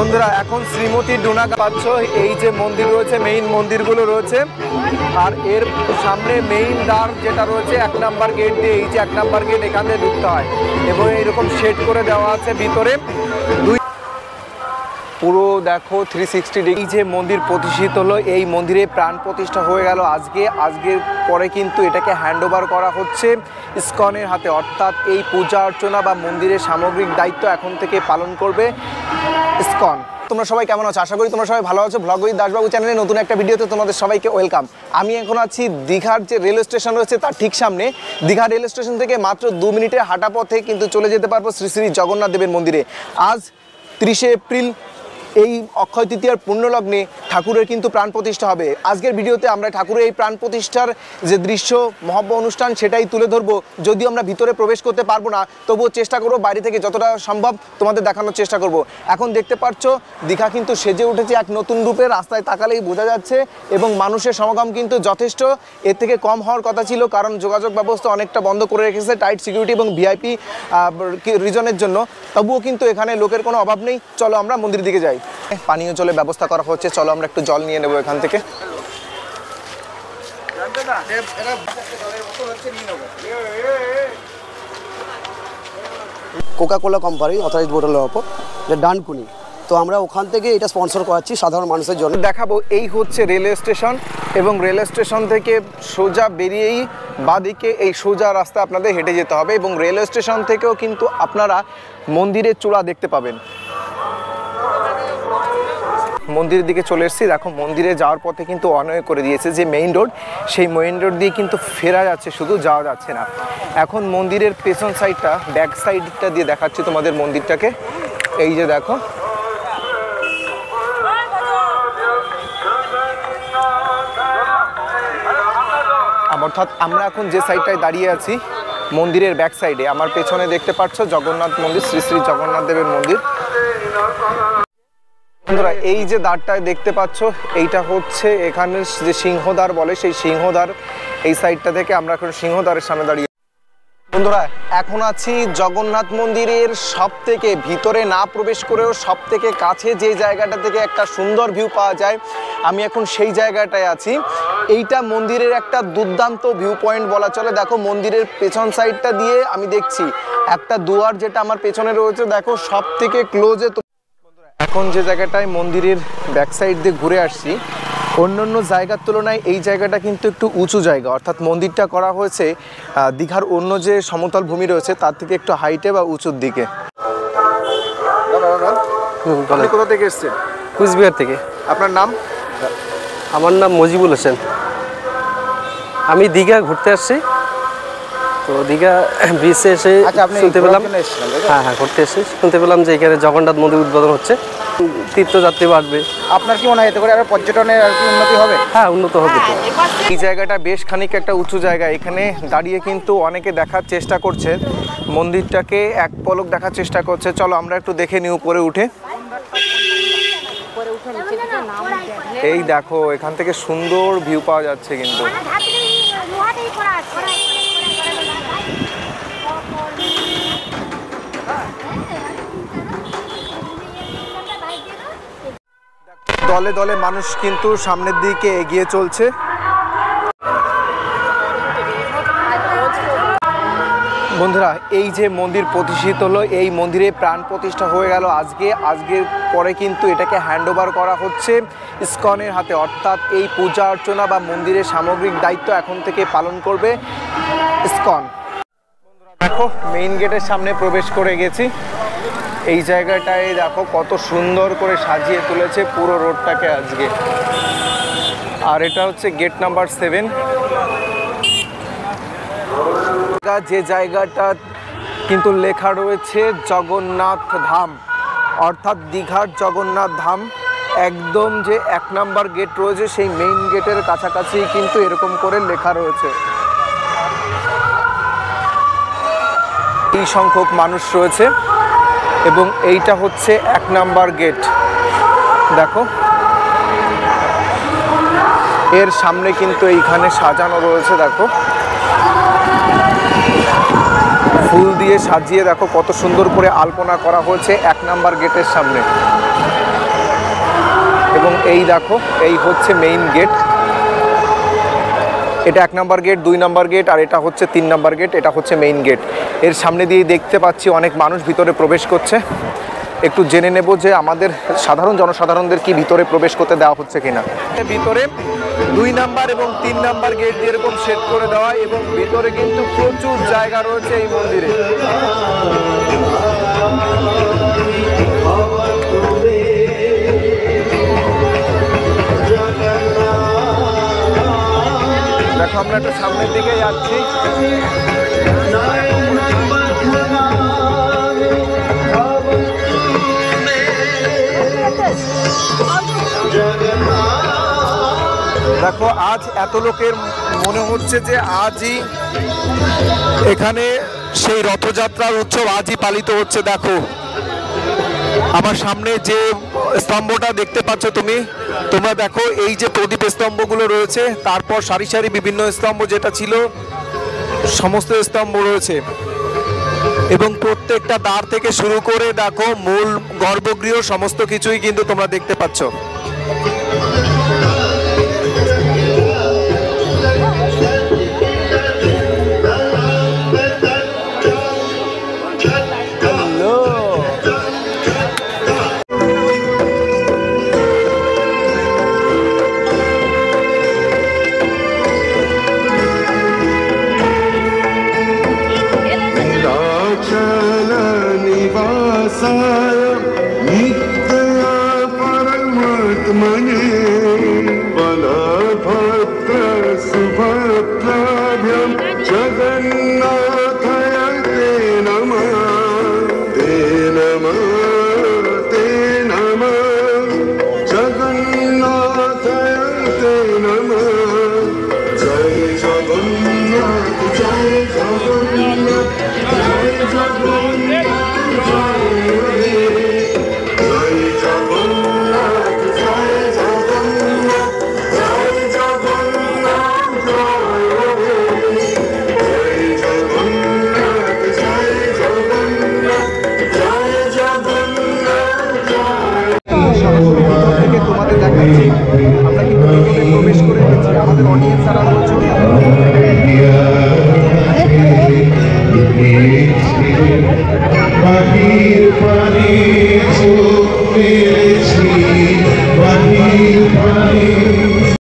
বন্ধুরা এখন শ্রীমতী ডোনা পাচ্ছ এই যে মন্দির রয়েছে, মেইন মন্দিরগুলো রয়েছে, আর এর সামনে মেইন দ্বার যেটা রয়েছে 1 নাম্বার গেট দিয়ে, এই যে 1 নাম্বার গেট, এখান থেকে ঢুকতে হয় এবং এরকম শেড করে দেওয়া আছে ভিতরে। পুরো দেখো 360 ডিগ্রি যে মন্দির প্রতিষ্ঠিত হলো, এই মন্দিরে প্রাণ প্রতিষ্ঠা হয়ে গেল আজকের পরে কিন্তু এটাকে হ্যান্ডওভার করা হচ্ছে ইসকনের হাতে, অর্থাৎ এই পূজা অর্চনা বা মন্দিরের সামগ্রিক দায়িত্ব এখন থেকে পালন করবে ইসকন। তোমরা সবাই কেমন আছো? আশা করি তোমরা সবাই ভালো আছো। ব্লগ উইথ দাসবাবু চ্যানেলে নতুন একটা ভিডিওতে তোমাদের সবাইকে ওয়েলকাম। আমি এখন আছি দীঘার যে রেল স্টেশন রয়েছে তার ঠিক সামনে। দীঘা রেল স্টেশন থেকে মাত্র 2 মিনিটের হাঁটা পথে কিন্তু চলে যেতে পারবো শ্রী শ্রী জগন্নাথ দেবের মন্দিরে। আজ 30শে এপ্রিল এই অক্ষয় তৃতীয়ার পুণ্যলগ্নে ঠাকুরের কিন্তু প্রাণ প্রতিষ্ঠা হবে। আজকের ভিডিওতে আমরা ঠাকুরের এই প্রাণ প্রতিষ্ঠার যে দৃশ্য মহব্ব অনুষ্ঠান সেটাই তুলে ধরবো। যদিও আমরা ভিতরে প্রবেশ করতে পারবো না, তবুও চেষ্টা করবো বাইরে থেকে যতটা সম্ভব তোমাদের দেখানোর চেষ্টা করব। এখন দেখতে পাচ্ছ দীঘা কিন্তু সেজে উঠেছে এক নতুন রূপে, রাস্তায় তাকালেই বোঝা যাচ্ছে, এবং মানুষের সমাগম কিন্তু যথেষ্ট, এর থেকে কম হওয়ার কথা ছিল, কারণ যোগাযোগ ব্যবস্থা অনেকটা বন্ধ করে রেখেছে টাইট সিকিউরিটি এবং ভিআইপি রিজনের জন্য। তবুও কিন্তু এখানে লোকের কোনো অভাব নেই। চলো আমরা মন্দির দিকে যাই। পানীয় জলের ব্যবস্থা করা হচ্ছে, চলো আমরা একটু জল নিয়ে নেবো এখান থেকে। কোকা কোলা কোম্পানি অথরাইজড বোতলের ওপর যে ডানকুনি, তো আমরা ওখান থেকে এটা স্পন্সর করাচ্ছি সাধারণ মানুষের জন্য। দেখাবো এই হচ্ছে রেলওয়ে স্টেশন, এবং রেলওয়ে স্টেশন থেকে সোজা বেরিয়েই বাঁদিকে এই সোজা রাস্তা আপনাদের হেঁটে যেতে হবে, এবং রেলওয়ে স্টেশন থেকেও কিন্তু আপনারা মন্দিরের চূড়া দেখতে পাবেন। মন্দিরের দিকে চলে এসেছি। দেখো মন্দিরে যাওয়ার পথে কিন্তু অনয় করে দিয়েছে যে মেইন রোড, সেই মেইন রোড দিয়ে কিন্তু ফেরা যাচ্ছে, শুধু যাওয়া যাচ্ছে না। এখন মন্দিরের পেছন সাইডটা, ব্যাক সাইডটা দিয়ে দেখাচ্ছি তোমাদের মন্দিরটাকে। এই যে দেখো, অর্থাৎ আমরা এখন যে সাইডটায় দাঁড়িয়ে আছি মন্দিরের ব্যাক সাইডে, আমার পেছনে দেখতে পাচ্ছ জগন্নাথ মন্দির, শ্রী শ্রী জগন্নাথ দেবের মন্দির। বন্ধুরা এই যে দ্বারটায় দেখতে পাচ্ছ, এইটা হচ্ছে এখানের যে সিংহদ্বার বলে, সেই সিংহদ্বার। এই সাইডটা থেকে আমরা এখন সিংহদ্বারের সামনে দাঁড়িয়ে। বন্ধুরা এখন আছি জগন্নাথ মন্দিরের সব থেকে ভিতরে না প্রবেশ করেও সব থেকে কাছে যে জায়গাটা থেকে একটা সুন্দর ভিউ পাওয়া যায়, আমি এখন সেই জায়গাটায় আছি। এইটা মন্দিরের একটা দুর্দান্ত ভিউ পয়েন্ট বলা চলে। দেখো মন্দিরের পেছন সাইডটা দিয়ে আমি দেখছি একটা দুয়ার, যেটা আমার পেছনে রয়েছে, দেখো সব থেকে ক্লোজে। এখন যে জায়গাটায় মন্দিরের ব্যাক সাইড দিয়ে ঘুরে আসছি, অন্যান্য জায়গার তুলনায় এই জায়গাটা কিন্তু একটু উঁচু জায়গা, অর্থাৎ মন্দিরটা করা হয়েছে দীঘার অন্য যে সমতল ভূমি রয়েছে তার থেকে একটু হাইটে বা উঁচুর দিকে। আপনি কোথা থেকে এসছেন? কুচবিহার থেকে। আপনার নাম? আমার নাম মজিবুল হোসেন। আমি দীঘা ঘুরতে আসছি, তো দীঘা ব্রিজে এসে শুনতে পেলাম, হ্যাঁ ঘুরতে এসে শুনতে পেলাম যে এখানে জগন্নাথ মন্দির উদ্বোধন হচ্ছে, তীর্থযাত্রী বাড়বে। আপনার কি মনে হয় এতে করে আরো পর্যটনের আর কি উন্নতি হবে? হ্যাঁ উন্নত হবে। তো এই জায়গাটা বেশ খানিক একটা উঁচু জায়গা, এখানে দাঁড়িয়ে কিন্তু অনেকে দেখার চেষ্টা করছে মন্দিরটাকে, এক পলক দেখার চেষ্টা করছে। চলো আমরা একটু দেখে নিই উপরে উঠে। এই দেখো এখান থেকে সুন্দর ভিউ পাওয়া যাচ্ছে কিন্তু। দলে দলে মানুষ কিন্তু সামনের দিকে এগিয়ে চলছে। বন্ধুরা এই যে মন্দির প্রতিষ্ঠিত হলো, এই মন্দিরে প্রাণ প্রতিষ্ঠা হয়ে গেল আজকের পরে কিন্তু এটাকে হ্যান্ডওভার করা হচ্ছে ইসকনের হাতে, অর্থাৎ এই পূজা অর্চনা বা মন্দিরের সামগ্রিক দায়িত্ব এখন থেকে পালন করবে ইসকন। দেখো মেইন গেটের সামনে প্রবেশ করে গেছি। এই জায়গাটায় দেখো কত সুন্দর করে সাজিয়ে তুলেছে পুরো রোডটাকে আজকে। আর এটা হচ্ছে গেট নাম্বার 7। যে জায়গাটা কিন্তু লেখা রয়েছে জগন্নাথ ধাম, অর্থাৎ দীঘার জগন্নাথ ধাম। একদম যে 1 নাম্বার গেট রয়েছে সেই মেইন গেটের কাছাকাছি কিন্তু এরকম করে লেখা রয়েছে। এই সংখ্যক মানুষ রয়েছে, এবং এইটা হচ্ছে 1 নাম্বার গেট। দেখো এর সামনে কিন্তু এইখানে সাজানো রয়েছে, দেখো ফুল দিয়ে সাজিয়ে দেখো কত সুন্দর করে আলপনা করা হয়েছে 1 নাম্বার গেটের সামনে। এবং এই দেখো এই হচ্ছে মেইন গেট। এটা 1 নম্বর গেট, 2 নম্বর গেট, আর এটা হচ্ছে 3 নম্বর গেট। এটা হচ্ছে মেইন গেট। এর সামনে দিয়ে দেখতে পাচ্ছি অনেক মানুষ ভিতরে প্রবেশ করছে। একটু জেনে নেব যে আমাদের সাধারণ জনসাধারণদের কি ভিতরে প্রবেশ করতে দেওয়া হচ্ছে কিনা। ভিতরে 2 নাম্বার এবং 3 নাম্বার গেট দিয়ে এরকম সেট করে দেওয়া, এবং ভিতরে কিন্তু প্রচুর জায়গা রয়েছে এই মন্দিরে। দেখো আমরা একটু সামনের দিকে যাচ্ছি। দেখো আজ এত লোকের মনে হচ্ছে যে আজই এখানে সেই রথযাত্রার উৎসব আজই পালিত হচ্ছে। দেখো আমার সামনে যে স্তম্ভটা দেখতে পাচ্ছ তোমরা দেখো, এই যে প্রদীপ স্তম্ভগুলো রয়েছে, তারপর সারি সারি বিভিন্ন স্তম্ভ যেটা ছিল সমস্ত স্তম্ভ রয়েছে, এবং প্রত্যেকটা দ্বার থেকে শুরু করে দেখো মূল গর্ভগৃহ সমস্ত কিছুই কিন্তু তোমরা দেখতে পাচ্ছ। তোমাদের দেখাচ্ছি আমরা কিন্তু প্রবেশ করে গেছি। আমাদের অডিয়েন্স যারা